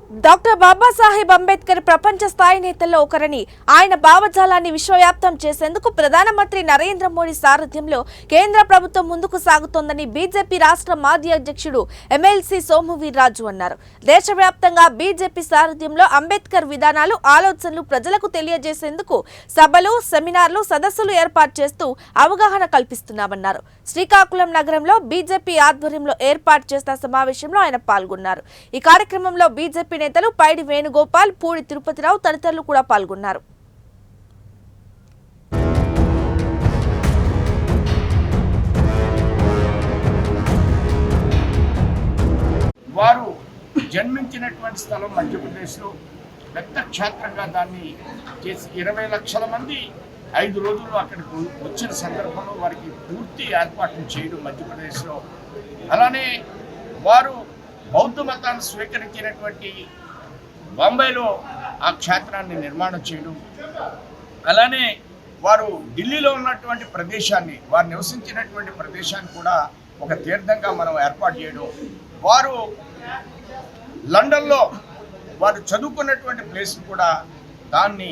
Doctor Babasaheb Ambedkar ప్రపంచ స్థాయి నేతల్లో ఒకరని, ఆయన భావజాలాన్ని విశ్వవ్యాప్తం చేసేందుకు ప్రధానమంత్రి నరేంద్ర మోడీ సారథ్యంలో కేంద్ర ప్రభుత్వం ముందుకు సాగుతోందని బీజేపీ రాష్ట్ర మాజీ అధ్యక్షుడు ఎమ్మెల్సీ సోము వీర్రాజు అన్నారు. దేశవ్యాప్తంగా బీజేపీ సారథ్యంలో అంబేద్కర్ విధానాలు, ఆలోచనలు ప్రజలకు తెలియజేసేందుకు సభలు, సెమినార్లు, సదస్సులు ఏర్పాటు చేస్తూ అవగాహన కల్పిస్తున్నామన్నారు. శ్రీకాకుళం నగరంలో బీజేపీ ఆధ్వర్యంలో ఏర్పాటు చేసిన సమావేశంలో ఆయన పాల్గొన్నారు. ఈ కార్యక్రమంలో బీజేపీ నేతలు పైడి వేణుగోపాల్, పూడి తిరుపతిరావు తదితరులు కూడా పాల్గొన్నారు. వారు జన్మించినటువంటి స్థలం మధ్యప్రదేశ్లో పెద్ద క్షేత్రంగా దాన్ని చేసి 20 లక్షల మంది 5 రోజుల్లో అక్కడికి వచ్చిన సందర్భంలో వారికి పూర్తి ఏర్పాట్లు చేయడం మధ్యప్రదేశ్లో. అలానే వారు బౌద్ధ మతాన్ని స్వీకరించినటువంటి బాంబేలో ఆ క్షేత్రాన్ని నిర్మాణం చేయడం, అలానే వారు ఢిల్లీలో ఉన్నటువంటి ప్రదేశాన్ని, వారు నివసించినటువంటి ప్రదేశాన్ని కూడా ఒక తీర్థంగా మనం ఏర్పాటు చేయడం, వారు లండన్లో వారు చదువుకున్నటువంటి ప్లేస్ కూడా దాన్ని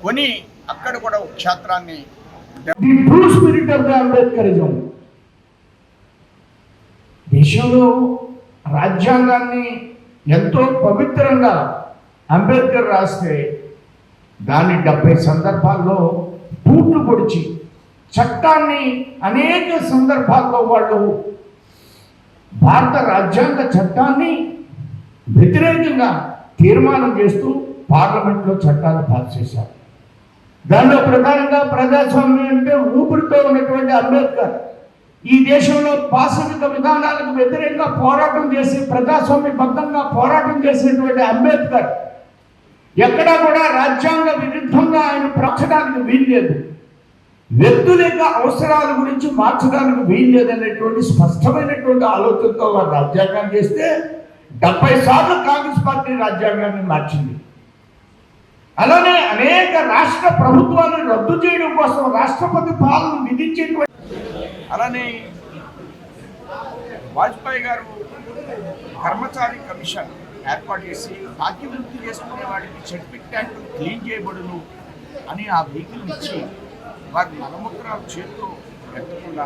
కొని అక్కడ కూడా ఒక క్షేత్రాన్ని దేశంలో రాజ్యాంగాన్ని ఎంతో పవిత్రంగా అంబేద్కర్ రాస్తే దాన్ని 70 సందర్భాల్లో తూట్లు పొడిచి చట్టాన్ని అనేక సందర్భాల్లో వాళ్ళు భారత రాజ్యాంగ చట్టాన్ని వ్యతిరేకంగా తీర్మానం చేస్తూ పార్లమెంట్లో చట్టాలు పాస్ చేశారు. దానిలో ప్రధానంగా ప్రజాస్వామ్యం అంటే ఊపిరితో ఉన్నటువంటి అంబేద్కర్ ఈ దేశంలో పాశవిక విధానాలకు వ్యతిరేకంగా పోరాటం చేసి ప్రజాస్వామ్యబద్ధంగా పోరాటం చేసినటువంటి అంబేద్కర్ ఎక్కడా కూడా రాజ్యాంగ విరుద్ధంగా ఆయన ప్రచడానికి వీల్లేదు, వ్యక్తుల యొక్క అవసరాల గురించి మార్చడానికి వీల్లేదనేటువంటి స్పష్టమైనటువంటి ఆలోచనతో వారు రాజ్యాంగాన్ని చేస్తే 70 సార్లు కాంగ్రెస్ పార్టీ రాజ్యాంగాన్ని మార్చింది. అలానే అనేక రాష్ట్ర ప్రభుత్వాలను రద్దు చేయడం కోసం రాష్ట్రపతి పాలన విధించేటువంటి, అలానే వాజ్పేయి గారు కర్మచారి కమిషన్ ఏర్పాటు చేసి బాకీ వృత్తి చేసుకునే వాడికి చెట్పిక్ ట్యాంకులు క్లీన్ చేయబడును అని ఆ వెహికల్ ఇచ్చి వారి మలమూత్రాలు చేతితో పెట్టకుండా